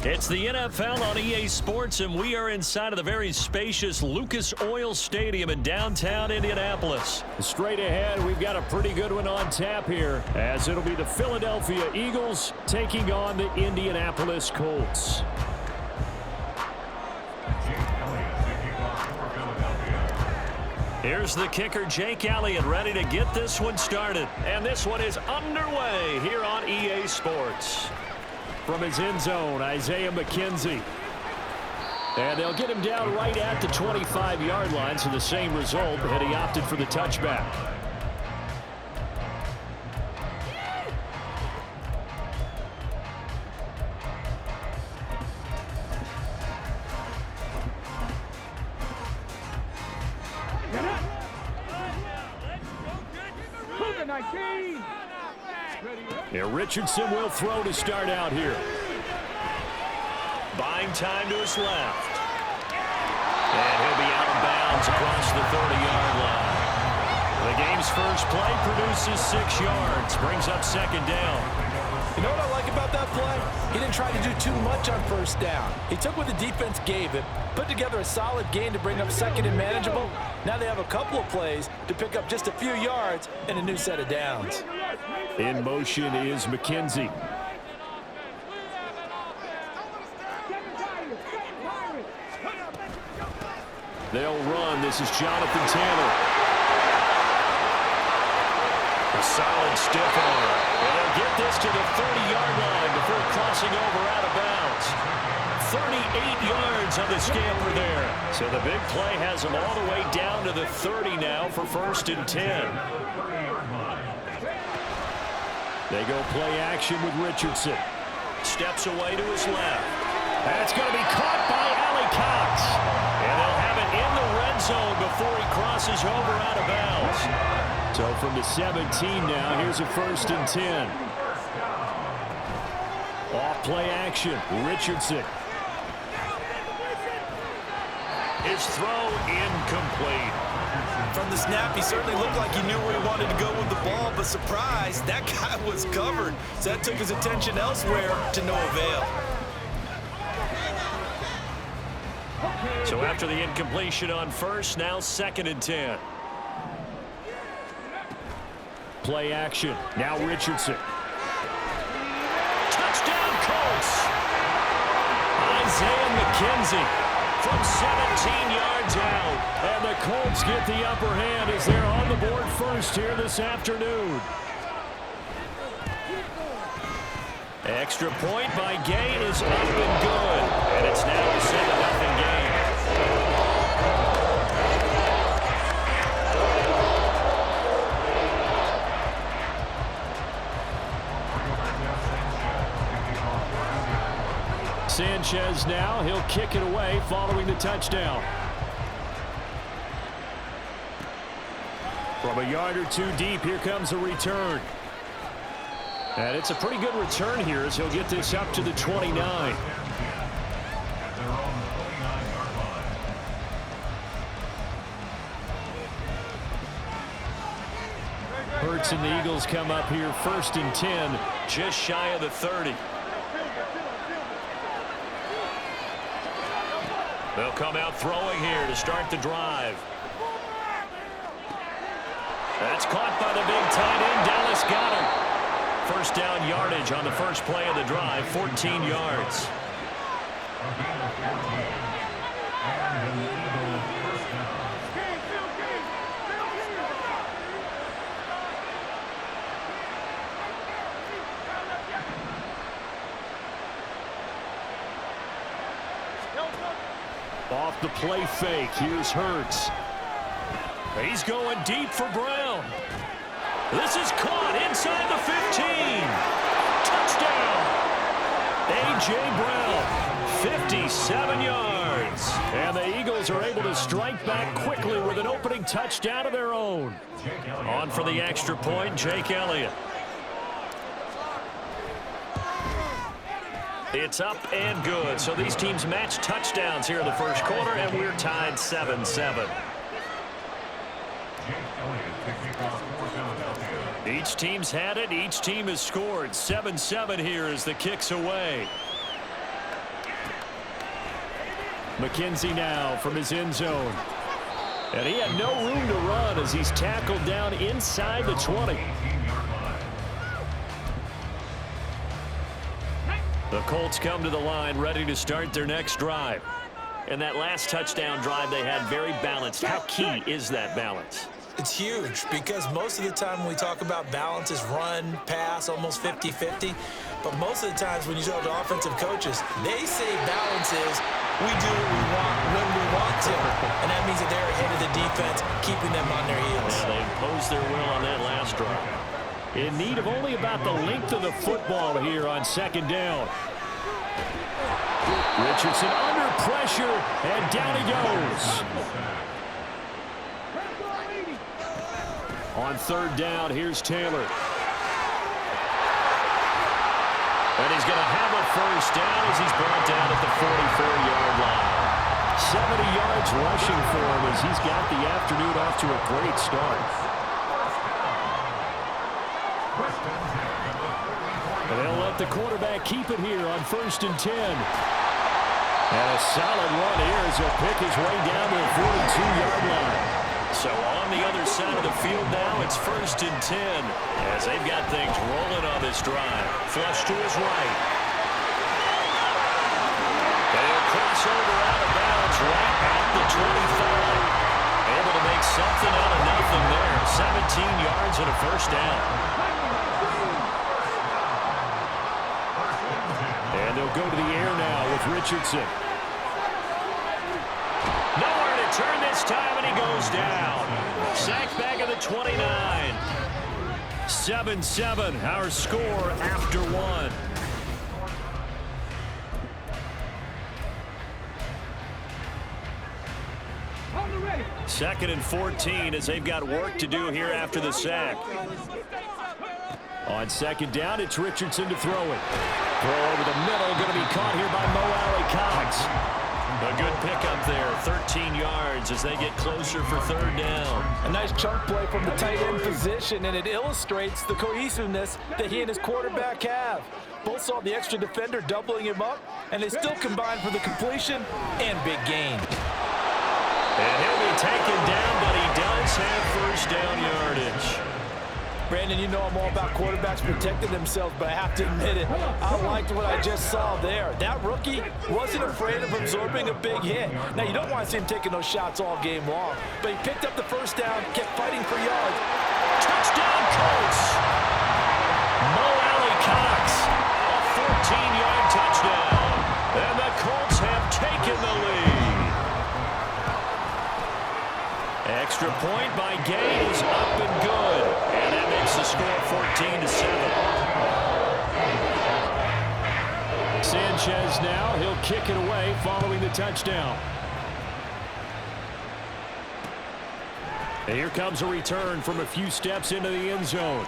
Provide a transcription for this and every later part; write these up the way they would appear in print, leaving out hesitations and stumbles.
It's the NFL on EA Sports, and we are inside of the very spacious Lucas Oil Stadium in downtown Indianapolis. Straight ahead, we've got a pretty good one on tap here, as it'll be the Philadelphia Eagles taking on the Indianapolis Colts. Here's the kicker, Jake Elliott, ready to get this one started. And this one is underway here on EA Sports. From his end zone, Isaiah McKenzie. And they'll get him down right at the 25-yard line, so the same result, and he opted for the touchback. Yeah, Richardson will throw to start out here. Buying time to his left. And he'll be out of bounds across the 30-yard line. The game's first play produces 6 yards, brings up second down. You know what I like about that play? He didn't try to do too much on first down. He took what the defense gave him, put together a solid game to bring up second and manageable. Now they have a couple of plays to pick up just a few yards and a new set of downs. In motion is McKenzie. They'll run. This is Jonathan Taylor. A solid stiff arm. And they'll get this to the 30-yard line before crossing over out of bounds. 38 yards on the scamper there. So the big play has them all the way down to the 30 now for 1st and 10. They go play action with Richardson. Steps away to his left. That's going to be caught by Allie Cox. And they'll have it in the red zone before he crosses over out of bounds. So from the 17 now, here's a 1st and 10. Off play action, Richardson. His throw incomplete. From the snap, he certainly looked like he knew where he wanted to go with the ball, but surprise, that guy was covered. So that took his attention elsewhere to no avail. So after the incompletion on first, now 2nd and 10. Play action. Now Richardson. Touchdown, Colts. Isaiah McKenzie from 17 yards out. And the Colts get the upper hand as they're on the board first here this afternoon. Extra point by Gay is up and good. And it's now a 7-0 game. Sanchez now, he'll kick it away following the touchdown. From a yard or two deep, here comes a return. And it's a pretty good return here as he'll get this up to the 29. Hurts and the Eagles come up here 1st and 10, just shy of the 30. They'll come out throwing here to start the drive. That's caught by the big tight end, Dallas Goedert. First down yardage on the first play of the drive, 14 yards. Off the play fake, here's Hurts. He's going deep for Brown. This is caught inside the 15. Touchdown. A.J. Brown, 57 yards. And the Eagles are able to strike back quickly with an opening touchdown of their own. On for the extra point, Jake Elliott. It's up and good. So these teams match touchdowns here in the first quarter, and we're tied 7-7. Each team's had it. Each team has scored. 7-7 here as the kick's away. McKenzie now from his end zone. And he had no room to run as he's tackled down inside the 20. The Colts come to the line ready to start their next drive. And that last touchdown drive they had very balanced. How key is that balance? It's huge because most of the time when we talk about balance is run, pass, almost 50-50. But most of the times when you talk to offensive coaches, they say balance is we do what we want when we want to. And that means that they're ahead of the defense, keeping them on their heels. Yeah, they imposed their will on that last drive. In need of only about the length of the football here on second down. Richardson under pressure, and down he goes. On third down, here's Taylor. And he's going to have a first down as he's brought down at the 44-yard line. 70 yards rushing for him as he's got the afternoon off to a great start. And they'll let the quarterback keep it here on 1st and 10. And a solid run here as he'll pick his way down to the 42-yard line. So on the other side of the field now, it's 1st and 10 as they've got things rolling on this drive. Flush to his right. They'll cross over out of bounds right at the 25. Able to make something out of nothing there. 17 yards and a first down. And they'll go to the air now with Richardson. Nowhere to turn this time, and he goes down. Sacked back at the 29. 7-7, our score after one. Second and 14 as they've got work to do here after the sack. On second down, it's Richardson to throw it. Throw over the middle, going to be caught here by Mo Alley-Cox. A good pickup there, 13 yards as they get closer for third down. A nice chunk play from the tight end position, and it illustrates the cohesiveness that he and his quarterback have. Both saw the extra defender doubling him up, and they still combined for the completion and big gain. And he'll be taken down, but he does have first down yardage. Brandon, you know I'm all about quarterbacks protecting themselves, but I have to admit it, I liked what I just saw there. That rookie wasn't afraid of absorbing a big hit. Now, you don't want to see him taking those shots all game long, but he picked up the first down, kept fighting for yards. Touchdown, Colts! Mo Alley-Cox, a 14-yard touchdown. And the Colts have taken the lead. Extra point by Gay is up and good. And that makes the score 14-7. Sanchez now, he'll kick it away following the touchdown. And here comes a return from a few steps into the end zone.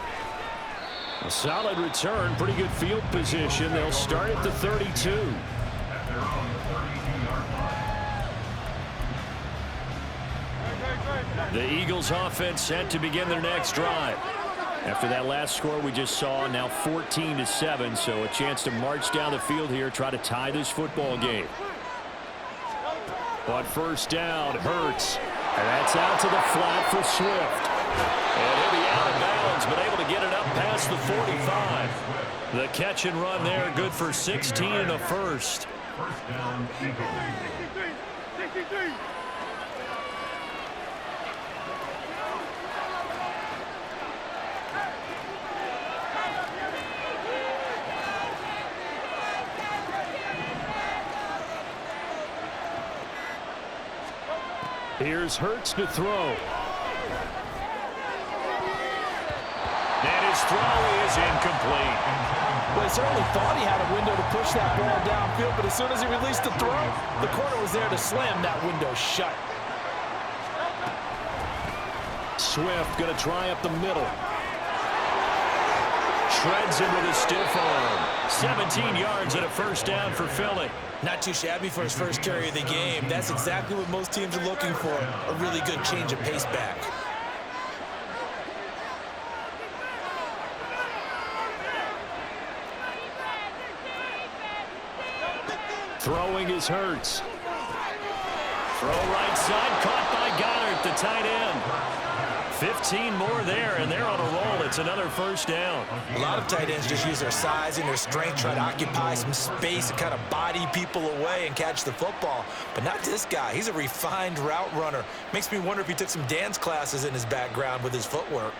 A solid return, pretty good field position. They'll start at the 32. The Eagles offense set to begin their next drive. After that last score we just saw, now 14-7, so a chance to march down the field here, try to tie this football game. On first down, Hurts. And that's out to the flat for Swift. And he'll be out of bounds, but able to get it up past the 45. The catch and run there, good for 16 and a first. First down, Eagles. 63. Here's Hurts to throw. And his throw is incomplete. Well, he certainly thought he had a window to push that ball downfield, but as soon as he released the throw, the corner was there to slam that window shut. Swift going to try up the middle. Shreds him with a stiff arm. 17 yards and a first down for Philly. Not too shabby for his first carry of the game. That's exactly what most teams are looking for, a really good change of pace back. Throwing is Hurts. Throw right side, caught by Goddard, the tight end. 15 more there, and they're on a roll. It's another first down. A lot of tight ends just use their size and their strength, try to occupy some space and kind of body people away and catch the football. But not this guy. He's a refined route runner. Makes me wonder if he took some dance classes in his background with his footwork.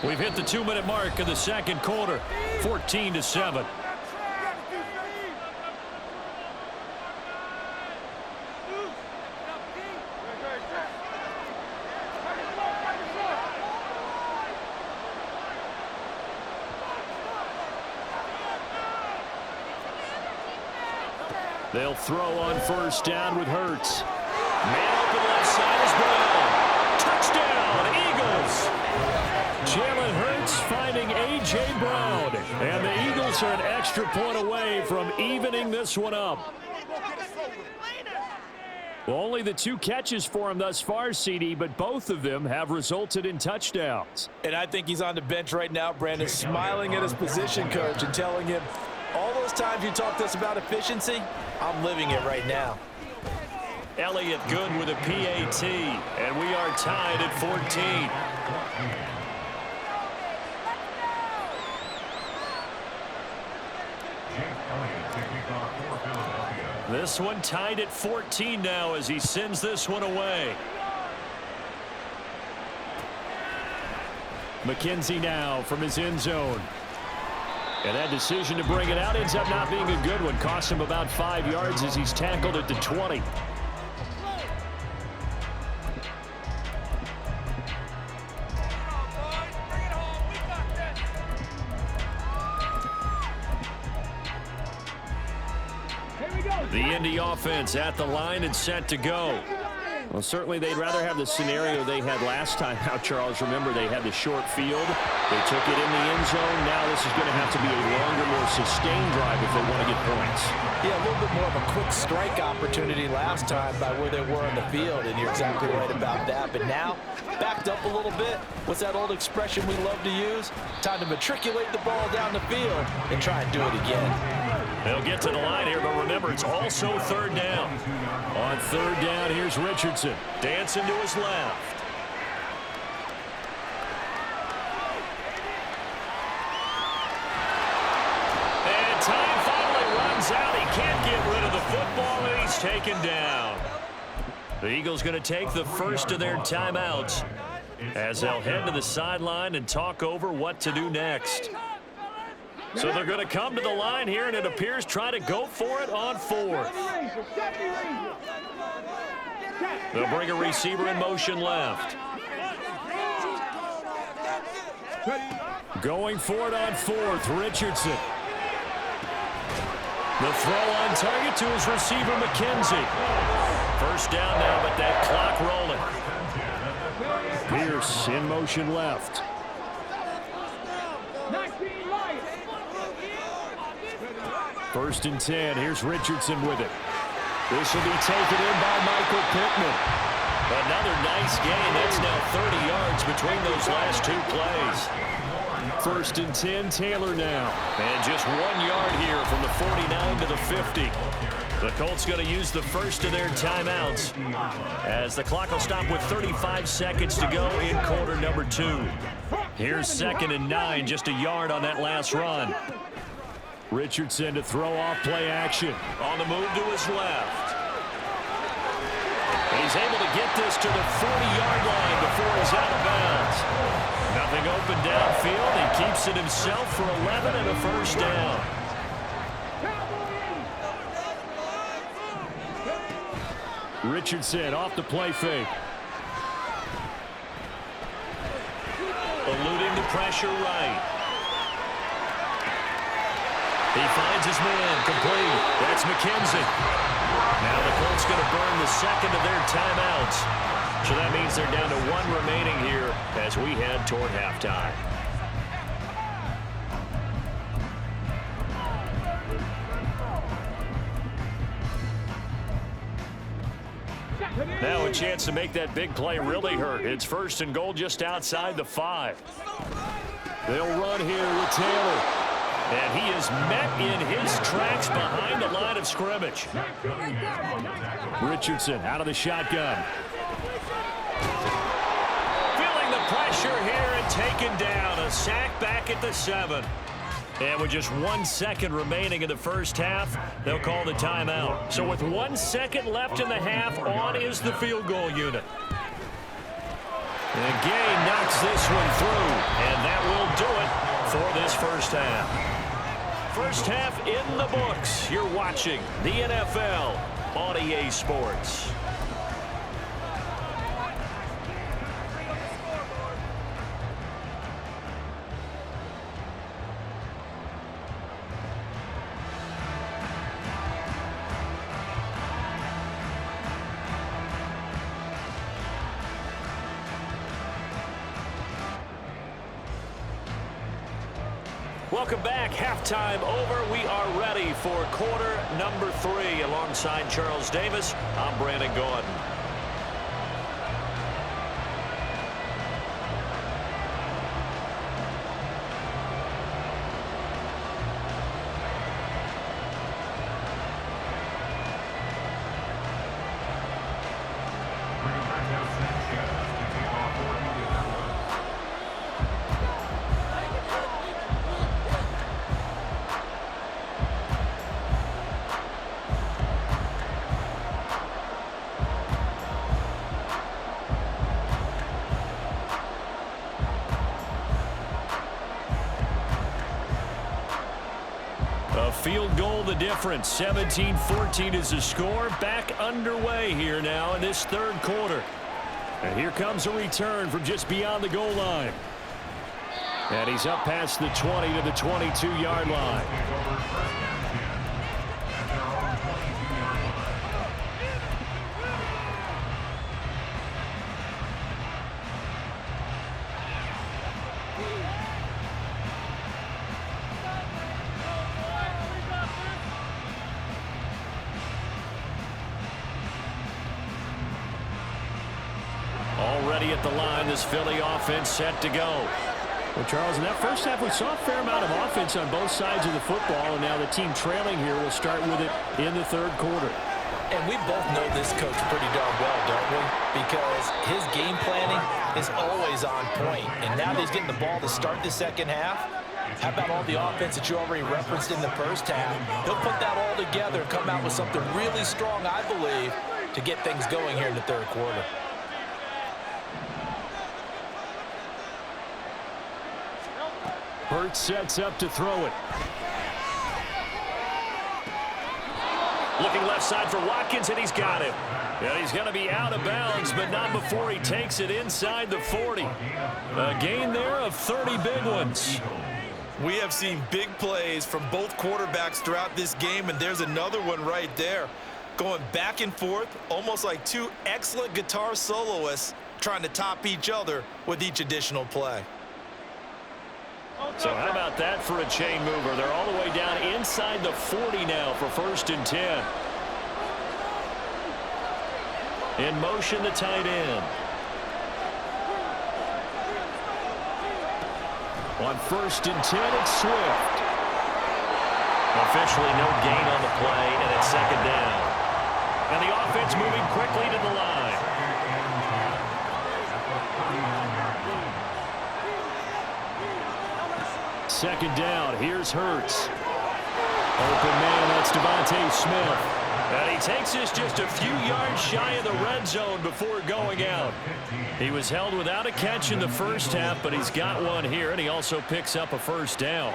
We've hit the 2-minute mark of the second quarter, 14-7. They'll throw on first down with Hurts. Man open left side is Brown. Touchdown, Eagles. Jalen Hurts finding A.J. Brown. And the Eagles are an extra point away from evening this one up. Well, only the 2 catches for him thus far, CD, but both of them have resulted in touchdowns. And I think he's on the bench right now, Brandon, smiling at his position coach and telling him, all those times you talked to us about efficiency, I'm living it right now. Elliott good with a PAT, and we are tied at 14. This one tied at 14 now as he sends this one away. McKenzie now from his end zone. And that decision to bring it out ends up not being a good one. Costs him about 5 yards as he's tackled at the 20. The Indy offense at the line and set to go. Well, certainly they'd rather have the scenario they had last time out, Charles. Remember, they had the short field. They took it in the end zone. Now this is going to have to be a longer, more sustained drive if they want to get points. Yeah, a little bit more of a quick strike opportunity last time by where they were on the field, and you're exactly right about that. But now, backed up a little bit. What's that old expression we love to use? Time to matriculate the ball down the field and try and do it again. They'll get to the line here, but remember, it's also third down. On third down, here's Richardson. Dancing to his left. And time finally runs out. He can't get rid of the football, and he's taken down. The Eagles going to take the first of their timeouts as they'll head to the sideline and talk over what to do next. So they're going to come to the line here, and it appears try to go for it on fourth. They'll bring a receiver in motion left. Going for it on fourth, Richardson. The throw on target to his receiver, McKenzie. First down now, but that clock rolling. Pierce in motion left. First and 10. Here's Richardson with it. This will be taken in by Michael Pittman. Another nice gain. That's now 30 yards between those last 2 plays. First and 10. Taylor now. And just 1 yard here from the 49 to the 50. The Colts going to use the first of their timeouts as the clock will stop with 35 seconds to go in quarter number 2. Here's 2nd and 9. Just a yard on that last run. Richardson to throw off play action. On the move to his left. And he's able to get this to the 40-yard line before he's out of bounds. Nothing open downfield. He keeps it himself for 11 and a first down. Richardson off the play fake. Eluding the pressure right. He finds his man, complete. That's McKenzie. Now the Colts going to burn the second of their timeouts. So that means they're down to 1 remaining here as we head toward halftime. Now a chance to make that big play really hurt. It's 1st and goal just outside the 5. They'll run here with Taylor. And he is met in his tracks behind the line of scrimmage. Richardson out of the shotgun. Feeling the pressure here and taken down. A sack back at the 7. And with just 1 second remaining in the first half, they'll call the timeout. So with 1 second left in the half, on is the field goal unit. And Gay knocks this one through, and that will do it for this first half. First half in the books. You're watching the NFL on EA Sports. Welcome back. Halftime over. We are ready for quarter number 3. Alongside Charles Davis, I'm Brandon Gordon. Field goal the difference. 17-14 is the score. Back underway here now in this third quarter. And here comes a return from just beyond the goal line. And he's up past the 20 to the 22-yard line. Already at the line, this Philly offense set to go. Well, Charles, in that first half, we saw a fair amount of offense on both sides of the football, and now the team trailing here will start with it in the third quarter. And we both know this coach pretty darn well, don't we? Because his game planning is always on point. And now that he's getting the ball to start the second half, how about all the offense that you already referenced in the first half? He'll put that all together and come out with something really strong, I believe, to get things going here in the third quarter. Hurts sets up to throw it. Looking left side for Watkins, and he's got him. And he's going to be out of bounds, but not before he takes it inside the 40. A gain there of 30 big ones. We have seen big plays from both quarterbacks throughout this game, and there's another one right there. Going back and forth, almost like two excellent guitar soloists trying to top each other with each additional play. So how about that for a chain mover? They're all the way down inside the 40 now for 1st and 10. In motion, the tight end. On 1st and 10, it's Swift. Officially no gain on the play, and it's 2nd down. And the offense moving quickly to the line. Second down, here's Hurts. Open man, that's Devontae Smith. And he takes this just a few yards shy of the red zone before going out. He was held without a catch in the first half, but he's got one here, and he also picks up a 1st down.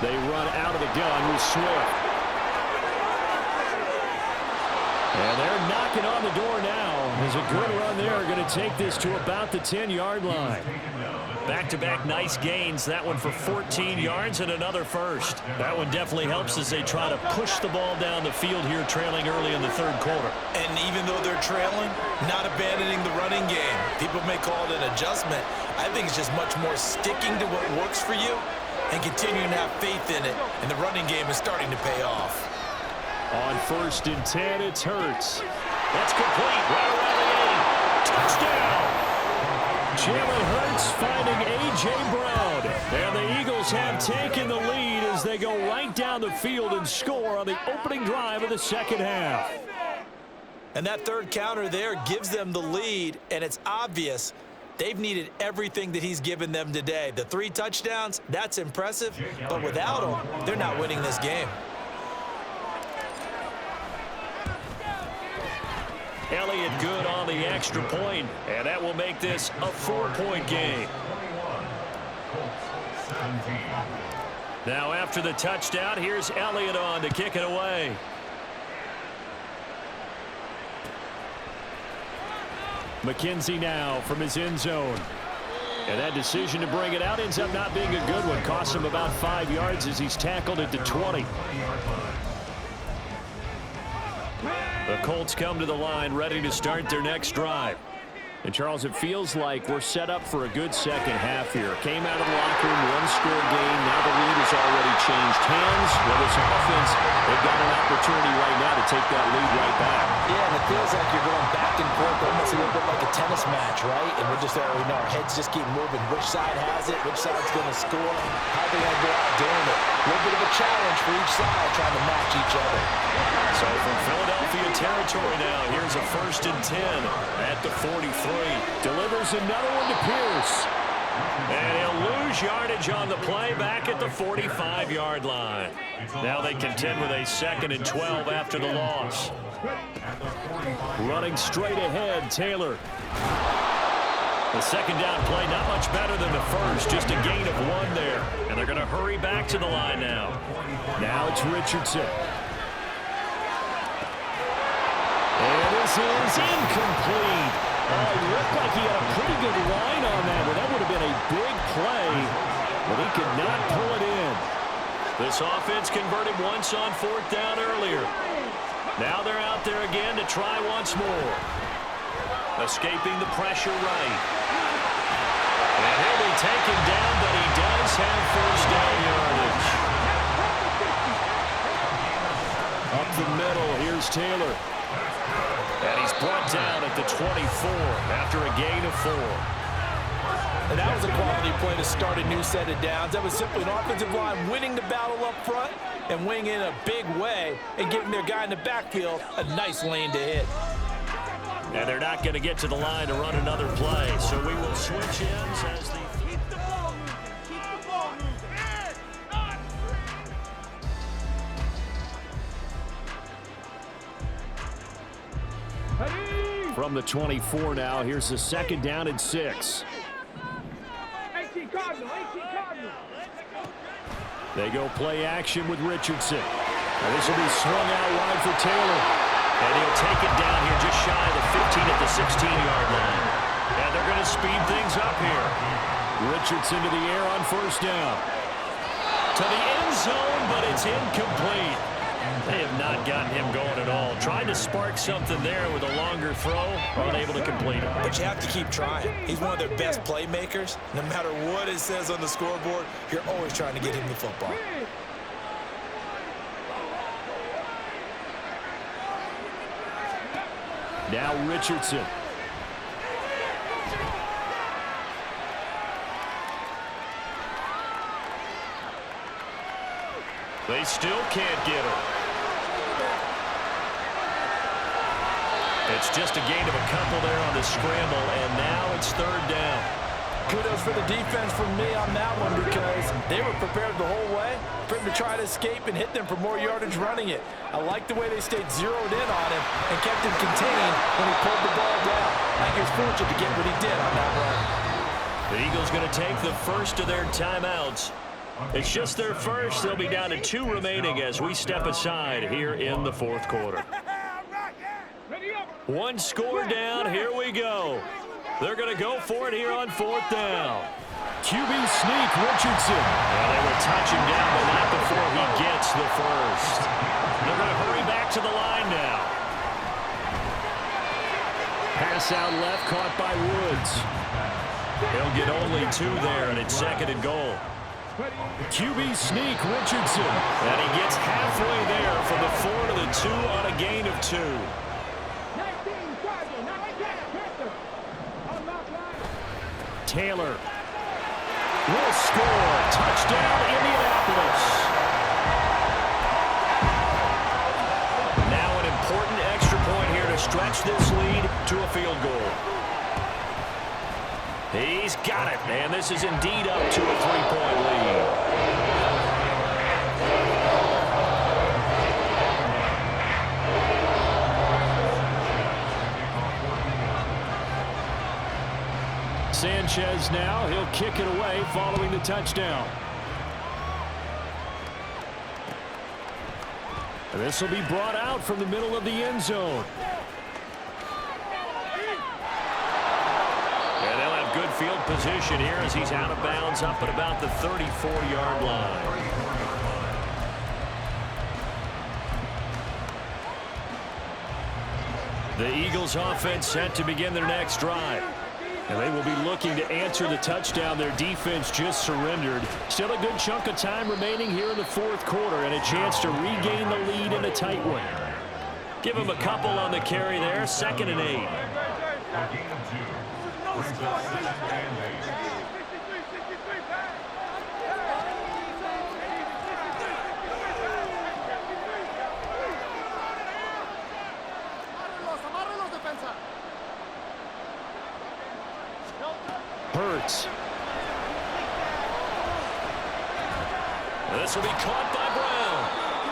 They run out of the gun with Swift. And they're knocking on the door now. There's a good run there. Going to take this to about the 10-yard line. Back-to-back nice gains. That one for 14 yards and another 1st. That one definitely helps as they try to push the ball down the field here, trailing early in the third quarter. And even though they're trailing, not abandoning the running game. People may call it an adjustment. I think it's just much more sticking to what works for you and continuing to have faith in it, and the running game is starting to pay off. On 1st and 10, it's Hurts. That's complete. Right around the 8. Touchdown. Jalen Hurts finding A.J. Brown. And the Eagles have taken the lead as they go right down the field and score on the opening drive of the second half. And that third counter there gives them the lead, and it's obvious they've needed everything that he's given them today. The 3 touchdowns, that's impressive, but without him, they're not winning this game. Elliott good on the extra point, and that will make this a 4-point game. Now after the touchdown, here's Elliott on to kick it away. McKenzie now from his end zone. And that decision to bring it out ends up not being a good one. Costs him about 5 yards as he's tackled at the 20. The Colts come to the line ready to start their next drive. And, Charles, it feels like we're set up for a good second half here. Came out of the locker room, 1-score game. Now the lead has already changed hands. Well, this offense, they've got an opportunity right now to take that lead right back. Yeah, and it feels like you're going back and forth, almost a little bit like a tennis match, right? And we're just already know our heads just keep moving. Which side has it? Which side's going to score? How they're going to go out doing it? A little bit of a challenge for each side, trying to match each other. So from Philadelphia territory now, here's a 1st and 10 at the 43. Delivers another one to Pierce. And he'll lose yardage on the play back at the 45-yard line. Now they contend with a 2nd and 12 after the loss. Running straight ahead, Taylor. The second down play not much better than the first, just a gain of 1 there. And they're going to hurry back to the line now. Now it's Richardson. And this is incomplete. It looked like he had a pretty good line on that, but that would have been a big play, but he could not pull it in. This offense converted once on 4th down earlier. Now they're out there again to try once more. Escaping the pressure right. And he'll be taken down, but he does have 1st down yardage. Up the middle, here's Taylor. And he's brought down at the 24 after a gain of 4. And that was a quality play to start a new set of downs. That was simply an offensive line winning the battle up front and winning in a big way and giving their guy in the backfield a nice lane to hit. And they're not going to get to the line to run another play, so we will switch ends as the... From the 24 now, here's the 2nd down and 6. They go play action with Richardson. And this will be swung out wide for Taylor. And he'll take it down here just shy of the 15 at the 16-yard line. And they're going to speed things up here. Richardson to the air on 1st down. To the end zone, but it's incomplete. They have not gotten him going at all. Tried to spark something there with a longer throw, unable to complete it. But you have to keep trying. He's one of their best playmakers. No matter what it says on the scoreboard, you're always trying to get him the football. Now Richardson. They still can't get him. It's just a gain of a couple there on the scramble, and now it's 3rd down. Kudos for the defense from me on that one because they were prepared the whole way for him to try to escape and hit them for more yardage running it. I like the way they stayed zeroed in on him and kept him contained when he pulled the ball down. I think he was fortunate to get what he did on that run. The Eagles going to take the first of their timeouts. It's just their first. They'll be down to 2 remaining as we step aside here in the 4th quarter. 1 score down. Here we go. They're going to go for it here on 4th down. QB sneak, Richardson. And they will touch him down, but not before he gets the first. They're going to hurry back to the line now. Pass out left, caught by Woods. He'll get only 2 there, and it's 2nd and goal. QB sneak, Richardson. And he gets halfway there from the 4 to the 2 on a gain of 2. Taylor will score. Touchdown, Indianapolis. Now an important extra point here to stretch this lead to a field goal. He's got it, and this is indeed up to a 3-point lead. Sanchez now, he'll kick it away following the touchdown. This will be brought out from the middle of the end zone. And they'll have good field position here as he's out of bounds up at about the 34-yard line. The Eagles offense set to begin their next drive. And they will be looking to answer the touchdown their defense just surrendered. Still a good chunk of time remaining here in the fourth quarter and a chance to regain the lead in a tight one. Give them a couple on the carry there, 2nd and 8. Hurts. This will be caught by Brown.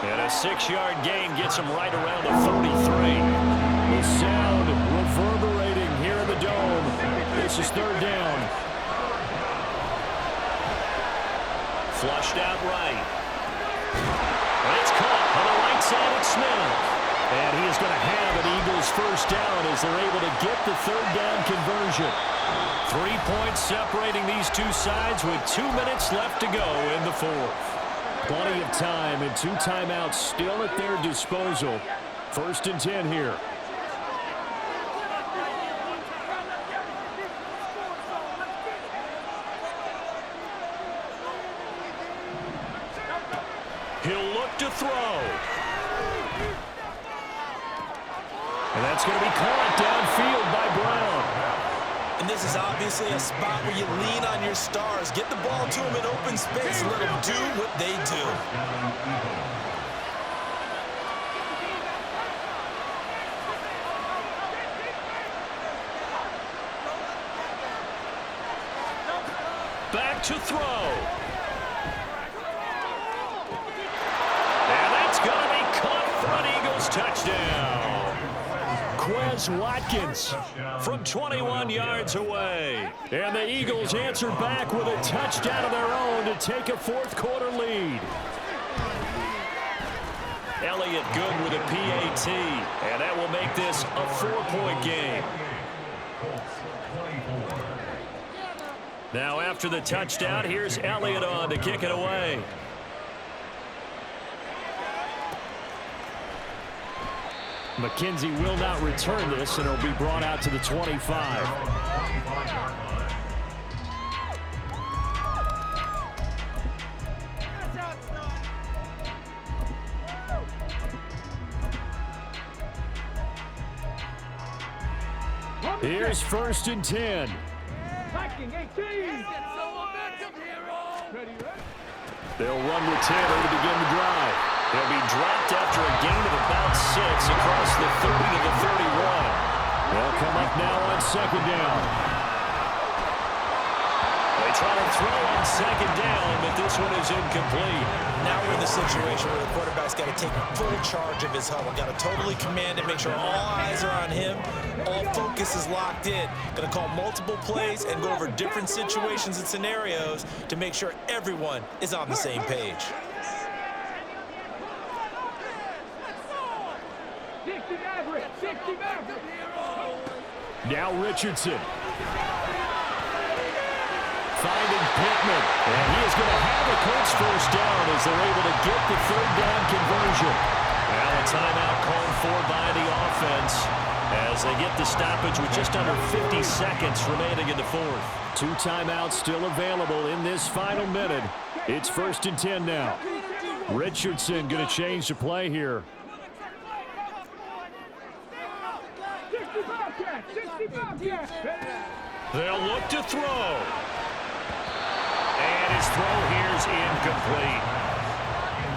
And a 6-yard gain gets him right around the 33. The sound reverberating here in the dome. This is 3rd down. Flushed out right. And it's caught on the right side of Smith. And he is going to have an Eagles first down as they're able to get the 3rd down conversion. 3 points separating these two sides with 2 minutes left to go in the fourth. Plenty of time and 2 timeouts still at their disposal. 1st and 10 here. He'll look to throw. And that's going to be caught downfield by Brown. And this is obviously a spot where you lean on your stars. Get the ball to them in open space. Let them do what they do. Back to throw. And that's going to be caught for an Eagles touchdown. Quez Watkins from 21 yards away. And the Eagles answer back with a touchdown of their own to take a fourth quarter lead. Elliott good with a PAT. And that will make this a 4-point game. Now after the touchdown, here's Elliott on to kick it away. McKenzie will not return this, and it'll be brought out to the 25. Here's 1st and 10. They'll run with Taylor to begin the drive. He'll be dropped after a gain of about 6 across the 30 to the 31. They'll come up now on 2nd down. They try to throw on 2nd down, but this one is incomplete. Now we're in the situation where the quarterback's got to take full charge of his huddle. Got to totally command it, make sure all eyes are on him. All focus is locked in. Going to call multiple plays and go over different situations and scenarios to make sure everyone is on the same page. Now Richardson. Finding Pittman. And he is going to have a Colts first down as they're able to get the 3rd down conversion. Now a timeout called for by the offense as they get the stoppage with just under 50 seconds remaining in the fourth. 2 timeouts still available in this final minute. It's 1st and 10 now. Richardson going to change the play here. They'll look to throw. And his throw here's incomplete.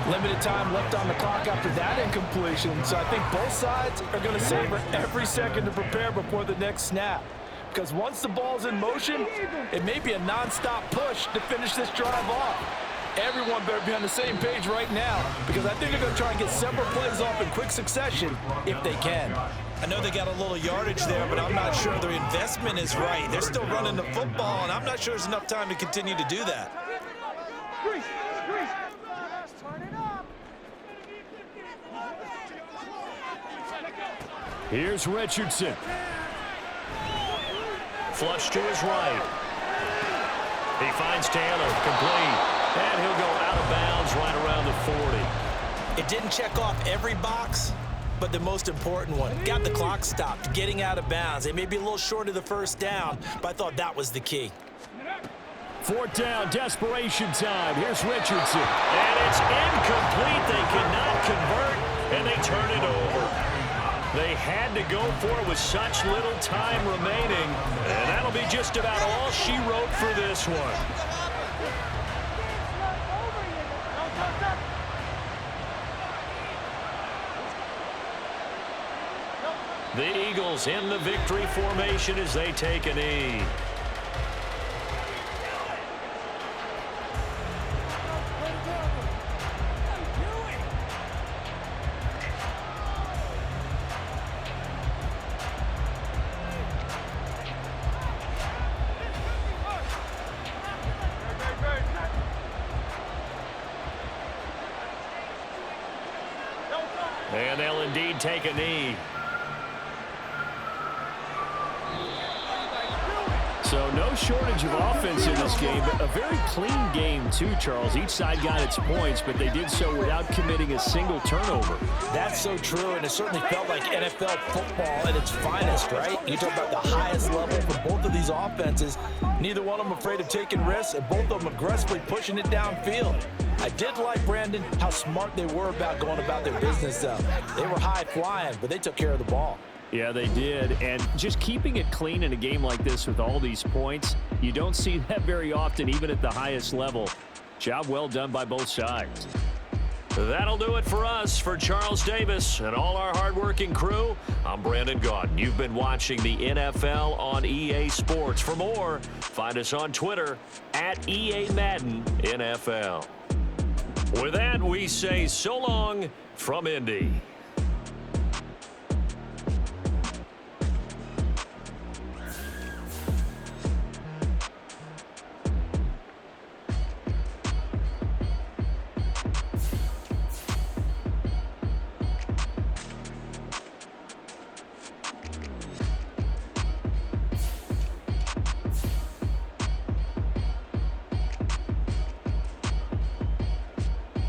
Limited time left on the clock after that incompletion, so I think both sides are going to savor every second to prepare before the next snap. Because once the ball's in motion, it may be a non-stop push to finish this drive off. Everyone better be on the same page right now, because I think they're going to try and get several plays off in quick succession if they can. I know they got a little yardage there, but I'm not sure their investment is right. They're still running the football, and I'm not sure there's enough time to continue to do that. Here's Richardson. Flush to his right. He finds Taylor, complete. And he'll go out of bounds right around the 40. It didn't check off every box, but the most important one. Got the clock stopped, getting out of bounds. They may be a little short of the first down, but I thought that was the key. 4th down, desperation time. Here's Richardson. And it's incomplete. They cannot convert, and they turn it over. They had to go for it with such little time remaining, and that'll be just about all she wrote for this one. The Eagles in the victory formation as they take a knee. And they'll indeed take a knee. So no shortage of offense in this game, but a very clean game too, Charles. Each side got its points, but they did so without committing a single turnover. That's so true, and it certainly felt like NFL football at its finest, right? You talk about the highest level for both of these offenses. Neither one of them afraid of taking risks, and both of them aggressively pushing it downfield. I did like, Brandon, how smart they were about going about their business, though. They were high flying, but they took care of the ball. Yeah, they did. And just keeping it clean in a game like this with all these points, you don't see that very often, even at the highest level. Job well done by both sides. That'll do it for us. For Charles Davis and all our hardworking crew, I'm Brandon Gaudin. You've been watching the NFL on EA Sports. For more, find us on Twitter at EA Madden NFL. With that, we say so long from Indy.